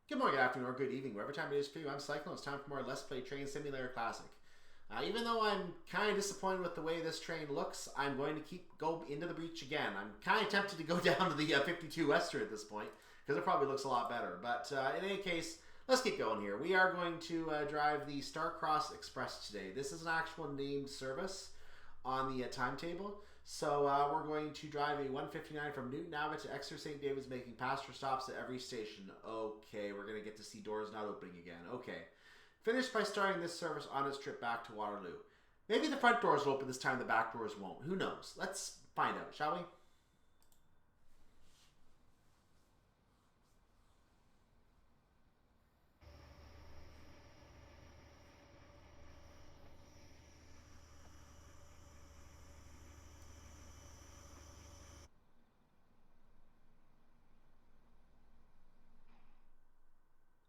Good morning, good afternoon, or good evening, whatever time it is for you. I'm Cyclone. It's time for more Let's Play Train Simulator Classic. Even though I'm kind of disappointed with the way this train looks, I'm going to go into the breach again. I'm kind of tempted to go down to the 52 Western at this point, because it probably looks a lot better. But in any case, let's get going here. We are going to drive the Starcross Express today. This is an actual named service on the timetable. So we're going to drive a 159 from Newton Abbott to Exeter St. David's, making passenger stops at every station. Okay, we're going to get to see doors not opening again. Okay. Finished by starting this service on its trip back to Waterloo. Maybe the front doors will open this time, the back doors won't. Who knows? Let's find out, shall we?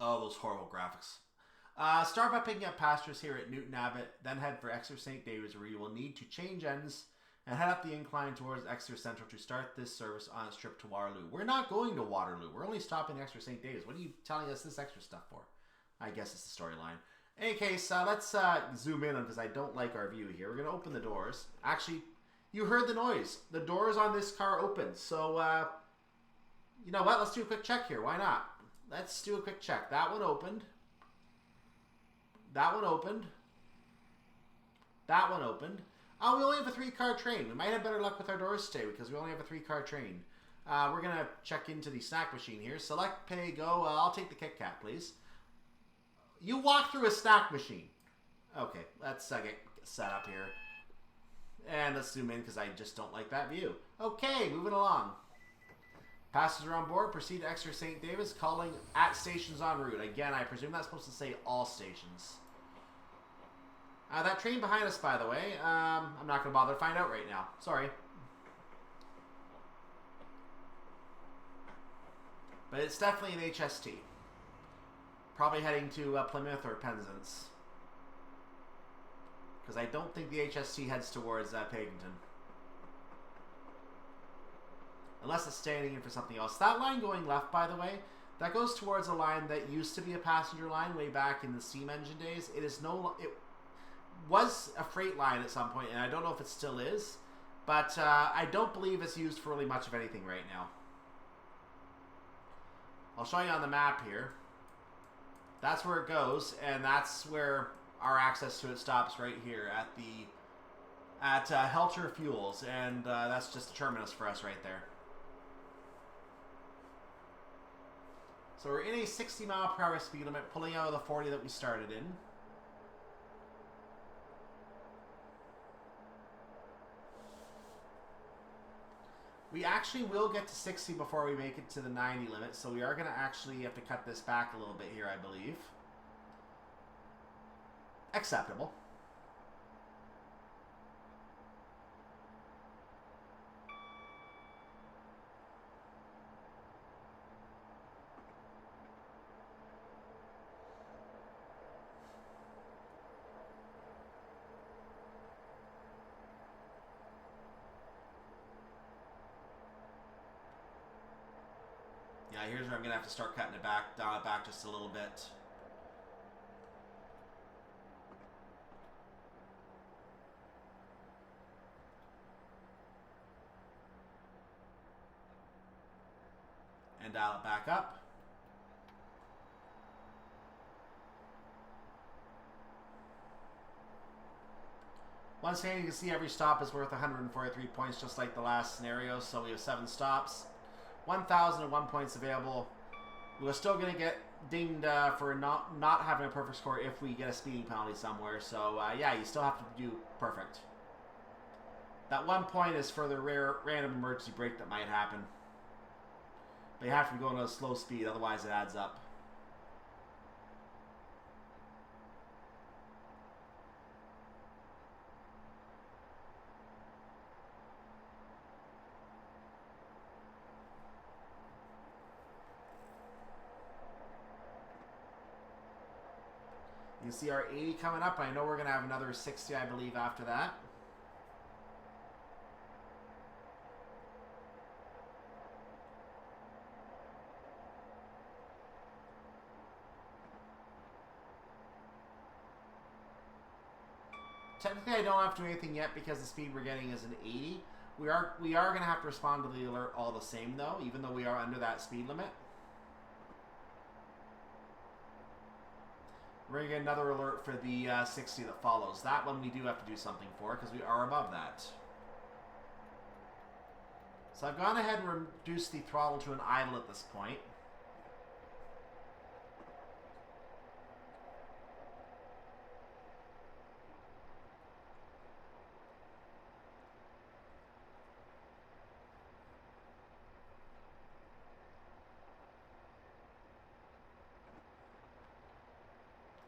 Oh, those horrible graphics. Start by picking up passengers here at Newton Abbott, then head for Exeter St. David's, where you will need to change ends and head up the incline towards Exeter Central to start this service on its trip to Waterloo. We're not going to Waterloo. We're only stopping at Exeter St. David's. What are you telling us this extra stuff for? I guess it's the storyline. In any case, let's zoom in because I don't like our view here. We're going to open the doors. Actually, you heard the noise. The doors on this car opened. So, you know what? Let's do a quick check here. Why not? Let's do a quick check. That one opened. That one opened. That one opened. Oh, we only have a 3-car train. We might have better luck with our doors today because we only have a 3-car train. We're going to check into the snack machine here. Select, pay, go. I'll take the Kit Kat, please. You walk through a snack machine. Okay, let's get set up here. And let's zoom in because I just don't like that view. Okay, moving along. Passengers on board, proceed to Exeter St. David's, calling at stations en route. Again, I presume that's supposed to say all stations. That train behind us, by the way, I'm not going to bother to find out right now. Sorry. But it's definitely an HST. Probably heading to Plymouth or Penzance. Because I don't think the HST heads towards Paddington. Unless it's standing in for something else. That line going left, by the way, that goes towards a line that used to be a passenger line way back in the steam engine days. It was a freight line at some point, and I don't know if it still is, but I don't believe it's used for really much of anything right now. I'll show you on the map here. That's where it goes, and that's where our access to it stops right here at Helter Fuels, and that's just the terminus for us right there. So we're in a 60-mile-per-hour speed limit, pulling out of the 40 that we started in. We actually will get to 60 before we make it to the 90 limit, so we are going to actually have to cut this back a little bit here, I believe. Acceptable. Yeah, here's where I'm going to have to start cutting it back, dial it back just a little bit. And dial it back up. Once again, you can see every stop is worth 143 points, just like the last scenario, so we have 7 stops. 1,001 points available. We're still going to get dinged for not having a perfect score if we get a speeding penalty somewhere. So, yeah, you still have to do perfect. That 1 point is for the rare random emergency brake that might happen. But you have to go at a slow speed, otherwise it adds up. You can see our 80 coming up. I know we're going to have another 60, I believe, after that. Technically, I don't have to do anything yet because the speed we're getting is an 80. We are going to have to respond to the alert all the same, though, even though we are under that speed limit. We're going to get another alert for the 60 that follows. That one we do have to do something for because we are above that. So I've gone ahead and reduced the throttle to an idle at this point.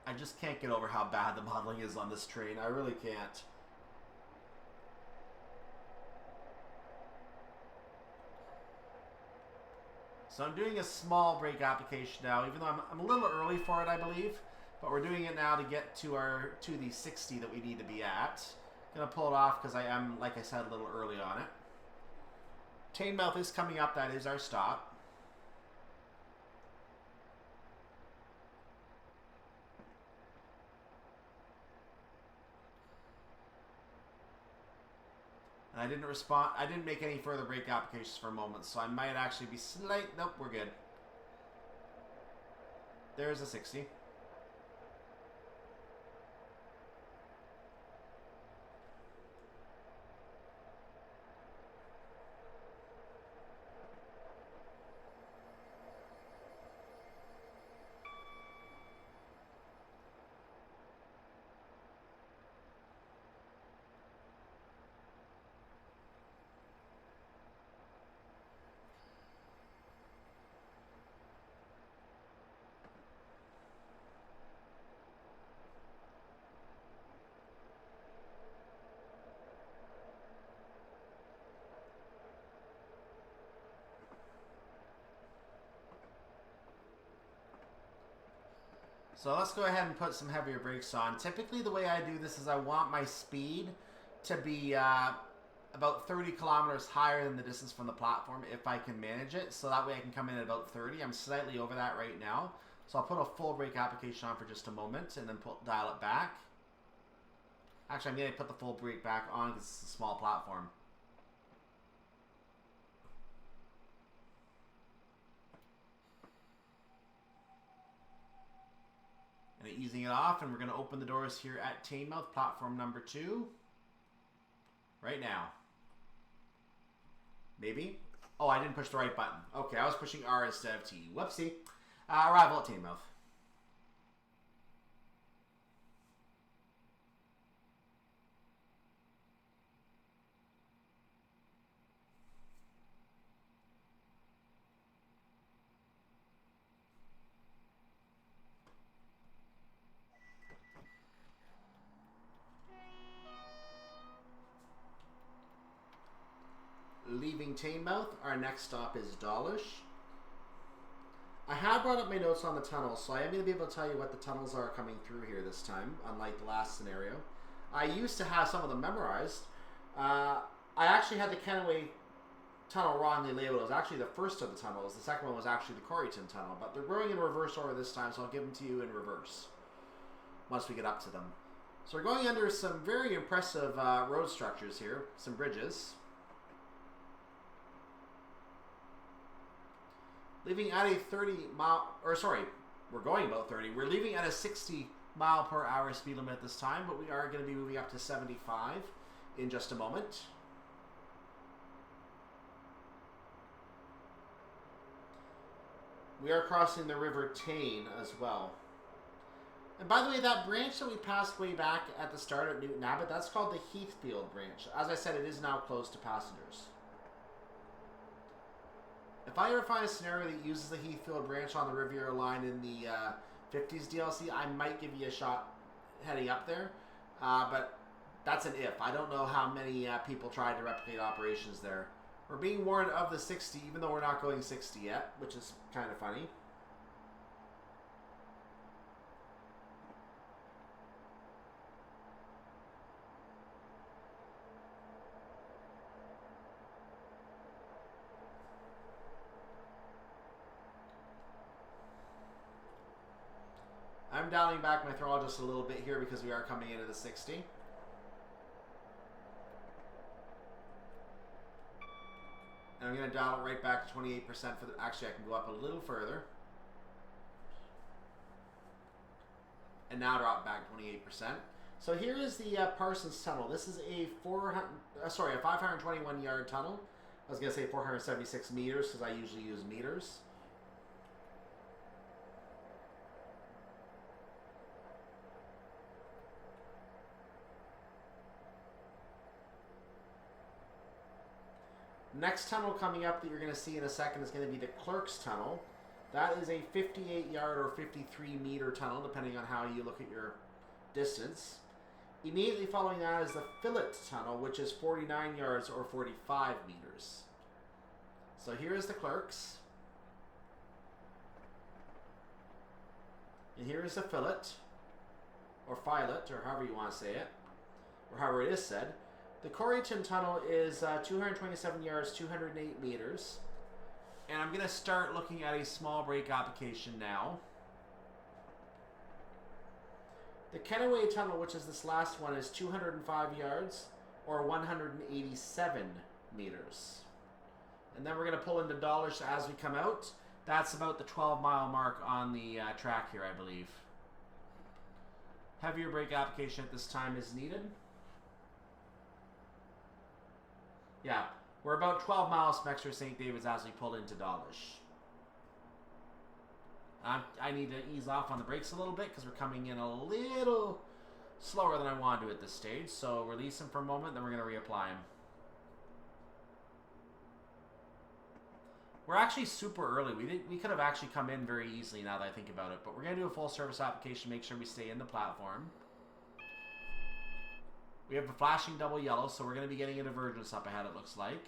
I just can't get over how bad the modeling is on this train. I really can't. So I'm doing a small brake application now, even though I'm a little early for it, I believe. But we're doing it now to get to the 60 that we need to be at. Gonna pull it off because I am, like I said, a little early on it. Teignmouth is coming up. That is our stop. And I didn't respond. I didn't make any further brake applications for a moment, so I might actually be slight. Nope, we're good. There's a 60. So let's go ahead and put some heavier brakes on. Typically the way I do this is I want my speed to be about 30 kilometers higher than the distance from the platform if I can manage it. So that way I can come in at about 30. I'm slightly over that right now. So I'll put a full brake application on for just a moment and then dial it back. Actually, I'm going to put the full brake back on because it's a small platform. And easing it off, and we're going to open the doors here at Teignmouth, platform number 2. Right now. Maybe? Oh, I didn't push the right button. Okay, I was pushing R instead of T. Whoopsie. Arrival at Teignmouth. Leaving Teignmouth, our next stop is Dawlish. I have brought up my notes on the tunnels, so I am going to be able to tell you what the tunnels are coming through here this time, unlike the last scenario. I used to have some of them memorized. I actually had the Kenway tunnel wrongly labeled. It was actually the first of the tunnels. The second one was actually the Corryton tunnel, but they're going in reverse order this time, so I'll give them to you in reverse once we get up to them. So we're going under some very impressive road structures here, some bridges. Leaving at a 30 mile, or sorry, we're going about 30. We're leaving at a 60 mile per hour speed limit at this time, but we are going to be moving up to 75 in just a moment. We are crossing the River Teigne as well. And by the way, that branch that we passed way back at the start at Newton Abbott, that's called the Heathfield branch. As I said, it is now closed to passengers. If I ever find a scenario that uses the Heathfield branch on the Riviera line in the 50s DLC, I might give you a shot heading up there. But that's an if. I don't know how many people tried to replicate operations there. We're being warned of the 60, even though we're not going 60 yet, which is kind of funny. I'm dialing back my throttle just a little bit here because we are coming into the 60. And I'm going to dial it right back to 28% for the... Actually, I can go up a little further. And now drop back 28%. So here is the Parsons Tunnel. This is a 521 yard tunnel. I was going to say 476 meters because I usually use meters. Next tunnel coming up that you're going to see in a second is going to be the Clerks Tunnel. That is a 58 yard or 53 meter tunnel, depending on how you look at your distance. Immediately following that is the Fillet Tunnel, which is 49 yards or 45 meters. So here is the Clerks. And here is the Fillet, or Filet, or however you want to say it, or however it is said. The Corryton Tunnel is 227 yards, 208 meters. And I'm going to start looking at a small brake application now. The Kennaway Tunnel, which is this last one, is 205 yards or 187 meters. And then we're going to pull into Dawlish as we come out. That's about the 12-mile mark on the track here, I believe. Heavier brake application at this time is needed. Yeah, we're about 12 miles from Exeter St. David's as we pull into Dawlish. I need to ease off on the brakes a little bit because we're coming in a little slower than I want to at this stage. So release them for a moment, then we're going to reapply them. We're actually super early. We could have actually come in very easily now that I think about it. But we're going to do a full service application, make sure we stay in the platform. We have a flashing double yellow, so we're going to be getting a divergence up ahead, it looks like.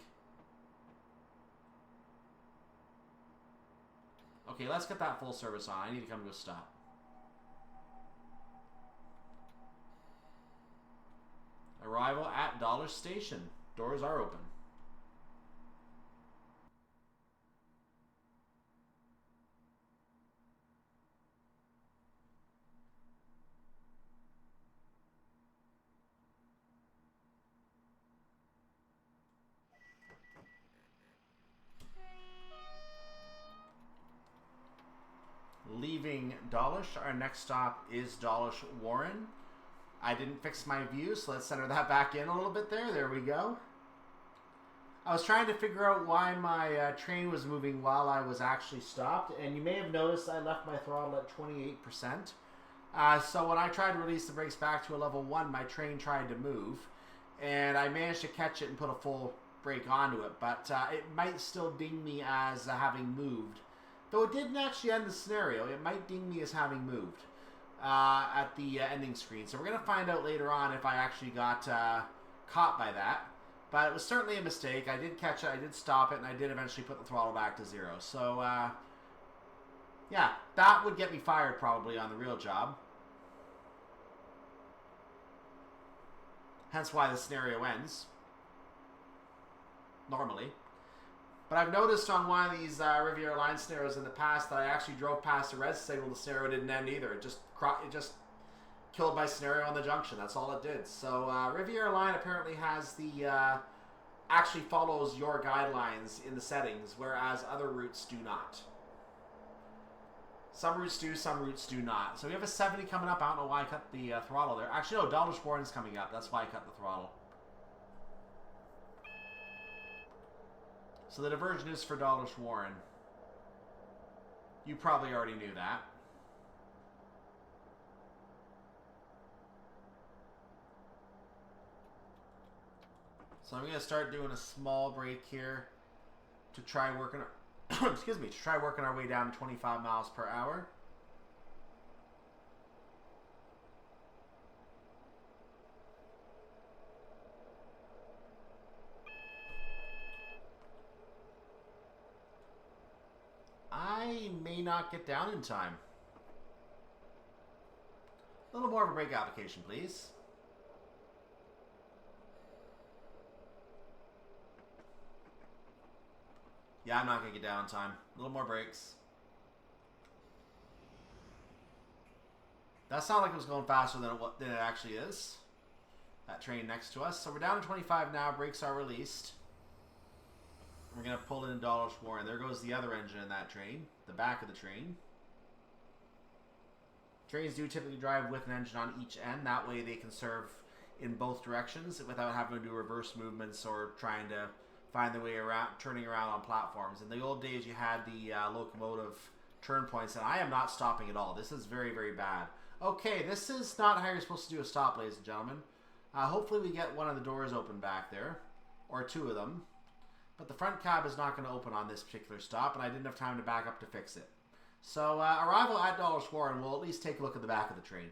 Okay, let's get that full service on. I need to come to a stop. Arrival at Dawlish Station. Doors are open. Leaving Dawlish, our next stop is Dawlish Warren. I didn't fix my view, so let's center that back in a little bit there. There we go. I was trying to figure out why my train was moving while I was actually stopped, and you may have noticed I left my throttle at 28%. So when I tried to release the brakes back to a level 1, my train tried to move, and I managed to catch it and put a full brake onto it, but it might still ding me as having moved. Though it didn't actually end the scenario, it might ding me as having moved at the ending screen. So we're going to find out later on if I actually got caught by that. But it was certainly a mistake. I did catch it, I did stop it, and I did eventually put the throttle back to 0. So, yeah, that would get me fired probably on the real job. Hence why the scenario ends. Normally. But I've noticed on one of these Riviera line scenarios in the past that I actually drove past a red signal. The scenario didn't end either. It just killed my scenario on the junction. That's all it did. So Riviera line apparently has the actually follows your guidelines in the settings, whereas other routes do not. Some routes do, some routes do not. So we have a 70 coming up. I don't know why I cut the throttle there. Actually, no, Dawlish Warren's coming up. That's why I cut the throttle. So the diversion is for Dawlish Warren. You probably already knew that. So I'm going to start doing a small break here to try working our excuse me, to try working our way down to 25 miles per hour. I may not get down in time. A little more of a brake application, please. Yeah, I'm not going to get down in time. A little more brakes. That sounded like it was going faster than it actually is. That train next to us. So we're down to 25 now. Brakes are released. We're going to pull in Dawlish Warren. There goes the other engine in that train, the back of the train. Trains do typically drive with an engine on each end. That way they can serve in both directions without having to do reverse movements or trying to find their way around, turning around on platforms. In the old days, you had the locomotive turn points, and I am not stopping at all. This is very, very bad. Okay, this is not how you're supposed to do a stop, ladies and gentlemen. Hopefully we get one of the doors open back there, or two of them. But the front cab is not going to open on this particular stop, and I didn't have time to back up to fix it. So, arrival at Dawlish Warren, we'll at least take a look at the back of the train.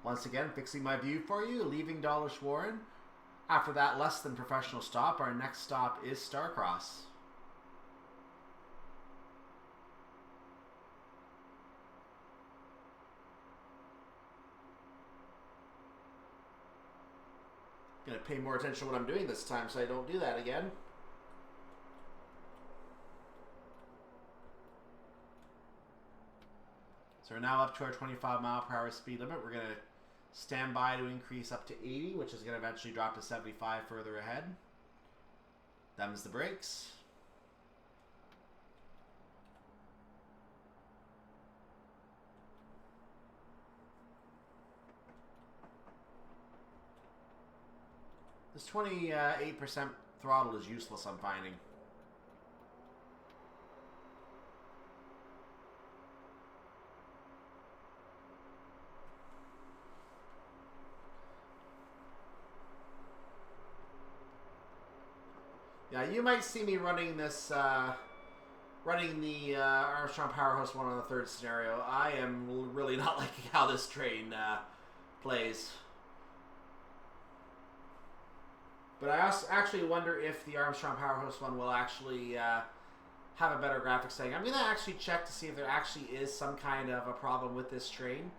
Once again, fixing my view for you, leaving Dawlish Warren. After that less than professional stop, our next stop is Starcross. Gonna pay more attention to what I'm doing this time so I don't do that again. So we're now up to our 25 mile per hour speed limit. We're gonna stand by to increase up to 80, which is going to eventually drop to 75 further ahead. Them's the brakes. This 28% throttle is useless, I'm finding. Yeah, you might see me running this, running the Armstrong Powerhouse 1 on the third scenario. I am really not liking how this train plays. But I also actually wonder if the Armstrong Powerhouse 1 will actually have a better graphics setting. I'm going to actually check to see if there actually is some kind of a problem with this train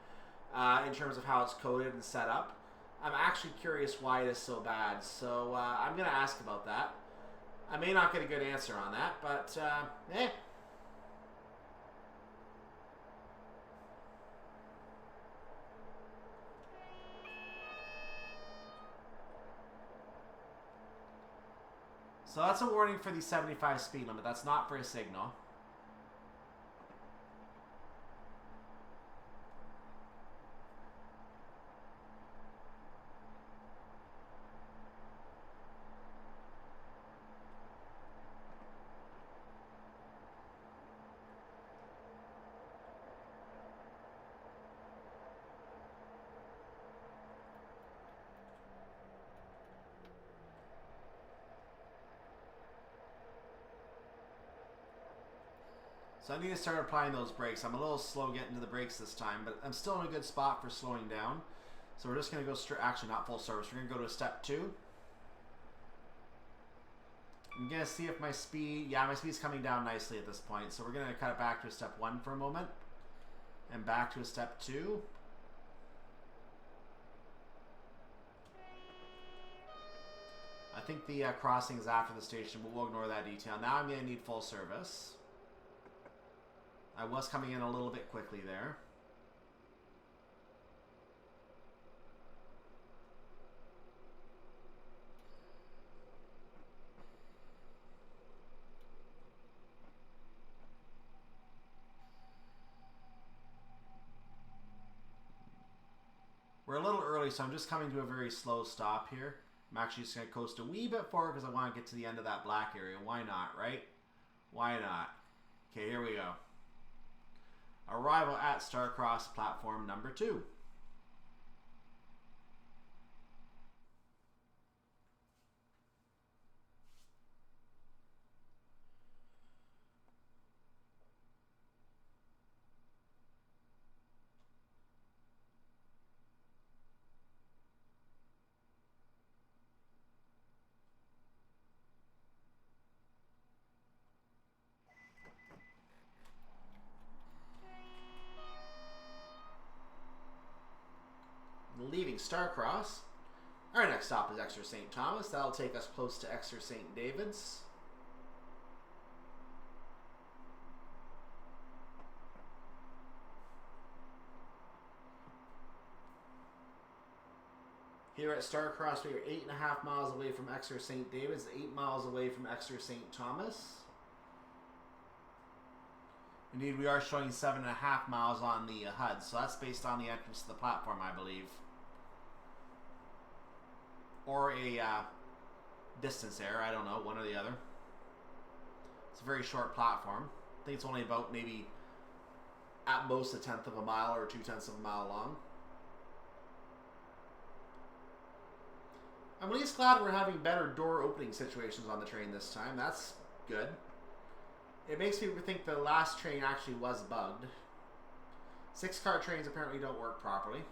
in terms of how it's coded and set up. I'm actually curious why it is so bad, so I'm going to ask about that. I may not get a good answer on that, but, So that's a warning for the 75 speed limit. That's not for a signal. So I need to start applying those brakes. I'm a little slow getting to the brakes this time, but I'm still in a good spot for slowing down. So we're just going to go straight, actually not full service, we're going to go to a step 2. I'm going to see if my speed, my speed's coming down nicely at this point. So we're going to cut it back to a step 1 for a moment. And back to a step 2. I think the crossing is after the station, but we'll ignore that detail. Now I'm going to need full service. I was coming in a little bit quickly there. We're a little early, so I'm just coming to a very slow stop here. I'm actually just going to coast a wee bit forward because I want to get to the end of that black area. Why not, right? Why not? Okay, here we go. Arrival at Starcross platform number 2. Starcross. Our next stop is Exeter St. Thomas. That'll take us close to Exeter St. David's. Here at Starcross, we are 8.5 miles away from Exeter St. David's, 8 miles away from Exeter St. Thomas. Indeed, we are showing 7.5 miles on the HUD, so that's based on the entrance to the platform, I believe. Or a distance error, I don't know, one or the other. It's a very short platform. I think it's only about maybe at most 1/10 of a mile or 2/10 of a mile long. I'm at least glad we're having better door opening situations on the train this time. That's good. It makes me think the last train actually was bugged. 6-car trains apparently don't work properly.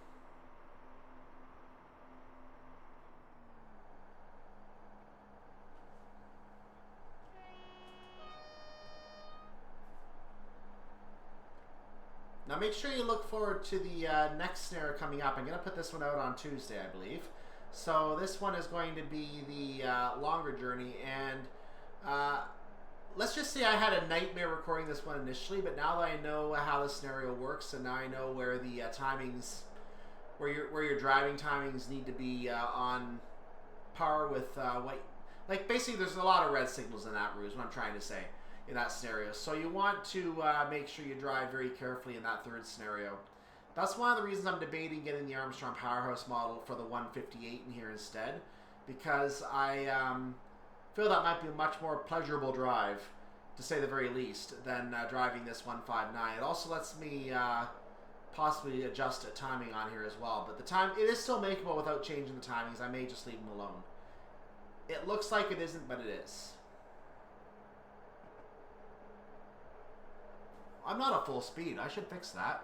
Now make sure you look forward to the next snare coming up. I'm going to put this one out on Tuesday, I believe. So this one is going to be the longer journey, and let's just say I had a nightmare recording this one initially, but now that I know how the scenario works, and now I know where the timings, where your driving timings need to be on par with like basically there's a lot of red signals in that route is what I'm trying to say in that scenario. So you want to make sure you drive very carefully in that third scenario. That's one of the reasons I'm debating getting the Armstrong Powerhouse model for the 158 in here instead, because I feel that might be a much more pleasurable drive, to say the very least, than driving this 159. It also lets me possibly adjust a timing on here as well, but the time, it is still makeable without changing the timings. I may just leave them alone. It looks like it isn't, but it is. I'm not at full speed. I should fix that.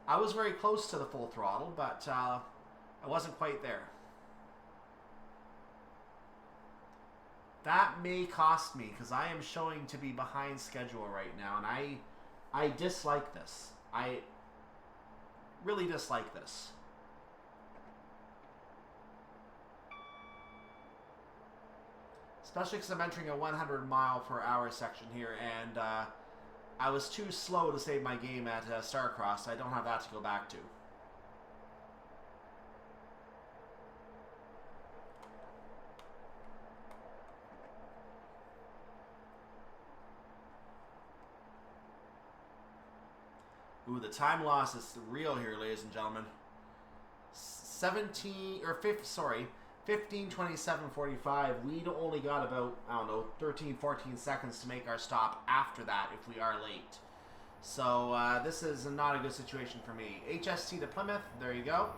I was very close to the full throttle, but I wasn't quite there. That may cost me, because I am showing to be behind schedule right now, and I dislike this. I really dislike this. Especially because I'm entering a 100-mile-per-hour section here, and I was too slow to save my game at Starcross. I don't have that to go back to. Ooh, the time loss is real here, ladies and gentlemen. 15, 27, 45. We'd only got about, I don't know, 13, 14 seconds to make our stop after that if we are late. So this is not a good situation for me. HST to Plymouth, there you go.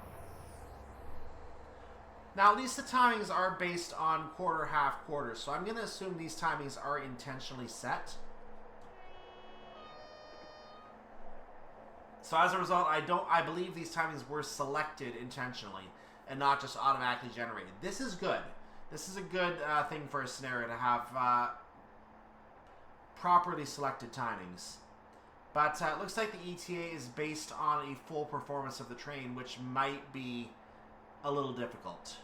Now, at least the timings are based on quarter, half, quarter. So I'm going to assume these timings are intentionally set. So as a result, I believe these timings were selected intentionally and not just automatically generated. This is good. This is a good thing for a scenario to have properly selected timings. But it looks like the ETA is based on a full performance of the train, which might be a little difficult.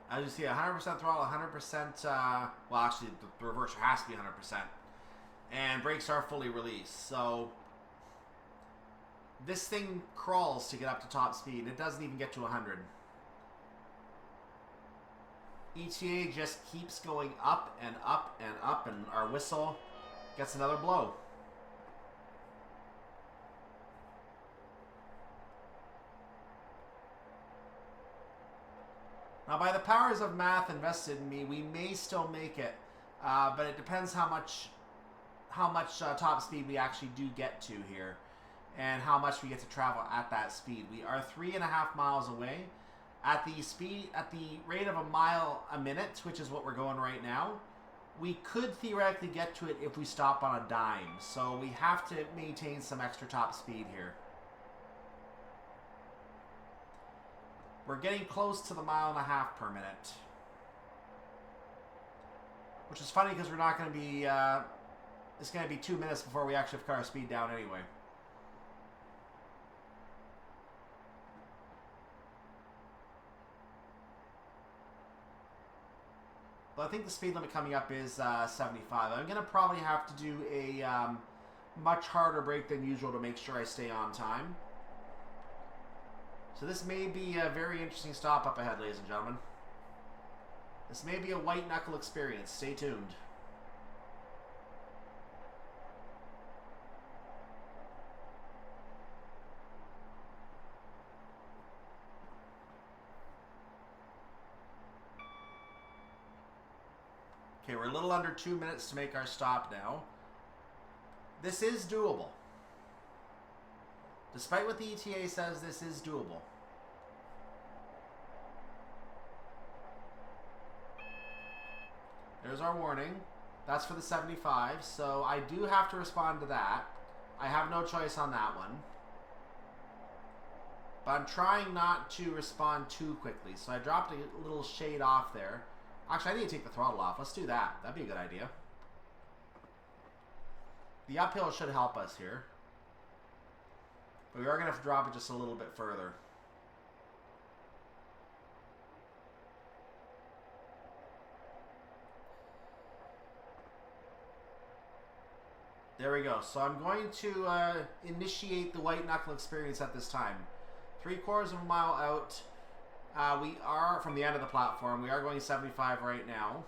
As you see, 100% throttle, 100%, well actually the reverser has to be 100%. And brakes are fully released. So this thing crawls to get up to top speed. It doesn't even get to 100. ETA just keeps going up and up and up, and our whistle gets another blow. Now, by the powers of math invested in me, we may still make it, but it depends how much top speed we actually do get to here, and how much we get to travel at that speed. We are 3.5 miles away. At the rate of a mile a minute, which is what we're going right now, we could theoretically get to it if we stop on a dime. So we have to maintain some extra top speed here. We're getting close to the 1.5 miles per minute. Which is funny because we're not going to be... it's going to be 2 minutes before we actually have cut our speed down anyway. But I think the speed limit coming up is 75. I'm going to probably have to do a much harder break than usual to make sure I stay on time. So this may be a very interesting stop up ahead, ladies and gentlemen. This may be a white knuckle experience. Stay tuned. Okay, we're a little under 2 minutes to make our stop now. This is doable. Despite what the ETA says, this is doable. There's our warning. That's for the 75, so I do have to respond to that. I have no choice on that one. But I'm trying not to respond too quickly, so I dropped a little shade off there. Actually, I need to take the throttle off. Let's do that. That'd be a good idea. The uphill should help us here. But we are going to have to drop it just a little bit further. There we go. So I'm going to initiate the white knuckle experience at this time. 3/4 of a mile out. We are from the end of the platform. We are going 75 right now.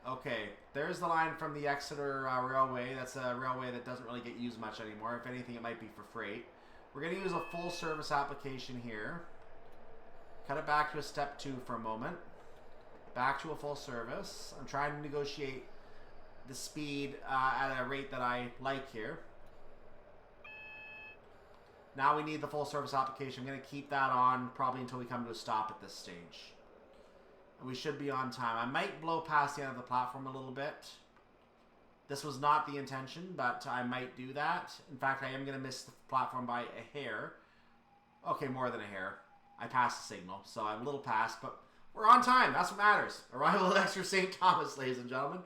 Okay, there's the line from the Exeter Railway. That's a railway that doesn't really get used much anymore. If anything, it might be for freight. We're going to use a full service application here. Cut it back to a step 2 for a moment. Back to a full service. I'm trying to negotiate the speed at a rate that I like here. Now we need the full service application. I'm going to keep that on probably until we come to a stop at this stage. And we should be on time. I might blow past the end of the platform a little bit. This was not the intention, but I might do that. In fact, I am going to miss the platform by a hair. Okay, more than a hair. I passed the signal, so I'm a little past, but we're on time. That's what matters. Arrival at Exeter St. Thomas, ladies and gentlemen.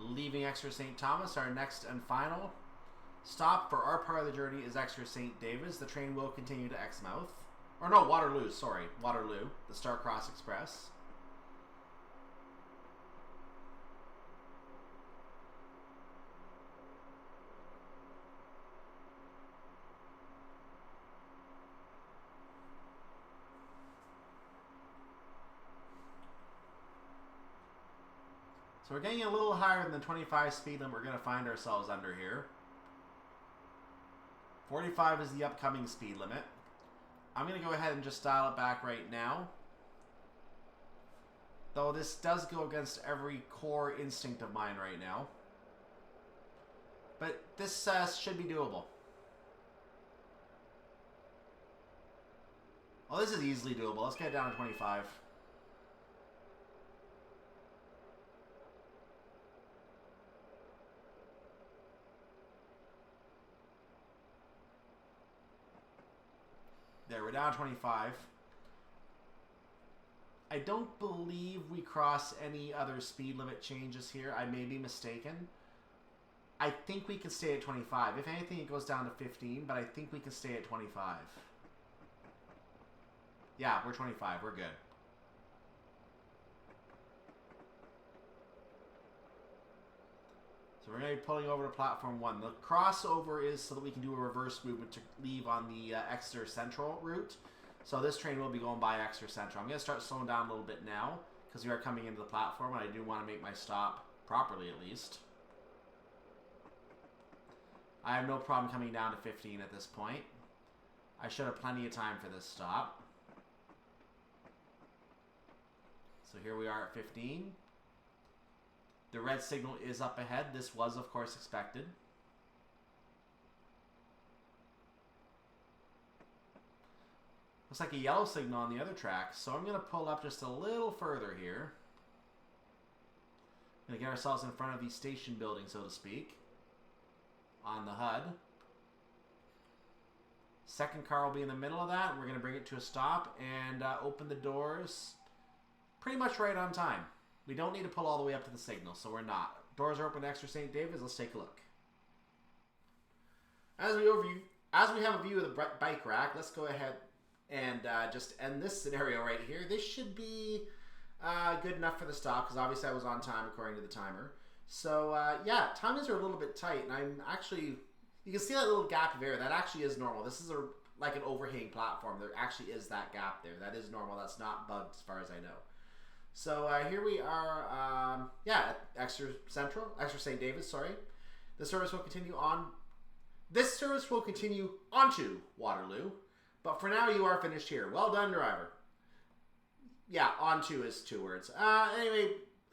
Leaving Exeter St. Thomas, our next and final stop for our part of the journey is Exeter St. David's. The train will continue to Exmouth. Or no, Waterloo, sorry. Waterloo, the Starcross Express. So we're getting a little higher than the 25 speed limit we're going to find ourselves under here. 45 is the upcoming speed limit. I'm going to go ahead and just dial it back right now. Though this does go against every core instinct of mine right now. But this should be doable. Oh, this is easily doable. Let's get it down to 25. There, we're down 25. I don't believe we cross any other speed limit changes here. I may be mistaken. I think we can stay at 25. If anything, it goes down to 15, but I think we can stay at 25. Yeah, we're 25. We're good. So we're going to be pulling over to platform 1. The crossover is so that we can do a reverse movement to leave on the Exeter Central route. So this train will be going by Exeter Central. I'm going to start slowing down a little bit now because we are coming into the platform and I do want to make my stop properly at least. I have no problem coming down to 15 at this point. I should have plenty of time for this stop. So here we are at 15. The red signal is up ahead. This was, of course, expected. Looks like a yellow signal on the other track, so I'm going to pull up just a little further here. Going to get ourselves in front of the station building, so to speak, on the HUD. Second car will be in the middle of that. We're going to bring it to a stop and open the doors pretty much right on time. We don't need to pull all the way up to the signal, so we're not. Doors are open to Exeter St. David's. Let's take a look. As we have a view of the bike rack, let's go ahead and just end this scenario right here. This should be good enough for the stop, because obviously I was on time according to the timer. So yeah, timings are a little bit tight, and I'm actually, you can see that little gap of air. That actually is normal. This is like an overhang platform. There actually is that gap there. That is normal. That's not bugged as far as I know. So here we are, yeah, at Exeter St. David's, sorry. The service will continue on. This service will continue onto Waterloo, but for now you are finished here. Well done, driver. Yeah, onto is 2 words. Anyway,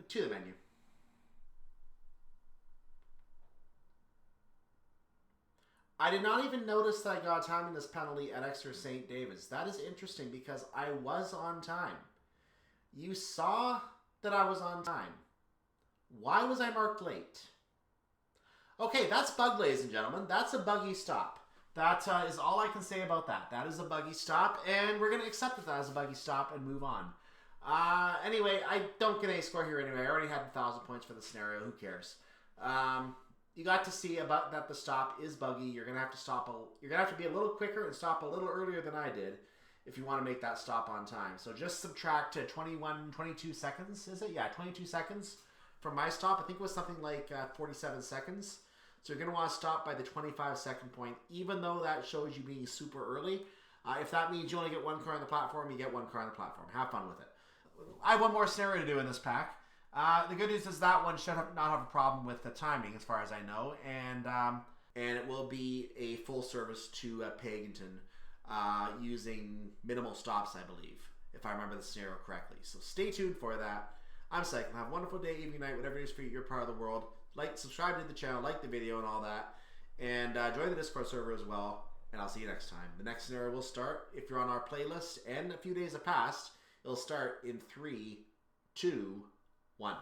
to the menu. I did not even notice that I got a timeliness penalty at Exeter St. David's. That is interesting because I was on time. You saw that I was on time. Why was I marked late? Okay, that's bugged, ladies and gentlemen. That's a buggy stop. That is all I can say about that. That is a buggy stop, and we're going to accept that as a buggy stop and move on. Anyway, I don't get any score here anyway. I already had 1,000 points for the scenario. Who cares? You got to see about that the stop is buggy. You're going to have to stop. You're going to have to be a little quicker and stop a little earlier than I did if you want to make that stop on time. So just subtract 22 seconds, is it? Yeah, 22 seconds from my stop. I think it was something like 47 seconds. So you're going to want to stop by the 25-second point, even though that shows you being super early. If that means you only get 1 car on the platform, you get 1 car on the platform. Have fun with it. I have one more scenario to do in this pack. The good news is that one should not have a problem with the timing, as far as I know, and it will be a full service to Paddington using minimal stops, I believe, if I remember the scenario correctly. So stay tuned for that. I'm Cycling. Have a wonderful day, evening, night, whatever it is for you, your part of the world. Like, subscribe to the channel, like the video and all that, and join the Discord server as well, and I'll see you next time. The next scenario will start, if you're on our playlist, and a few days have passed, it'll start in 3, 2, 1.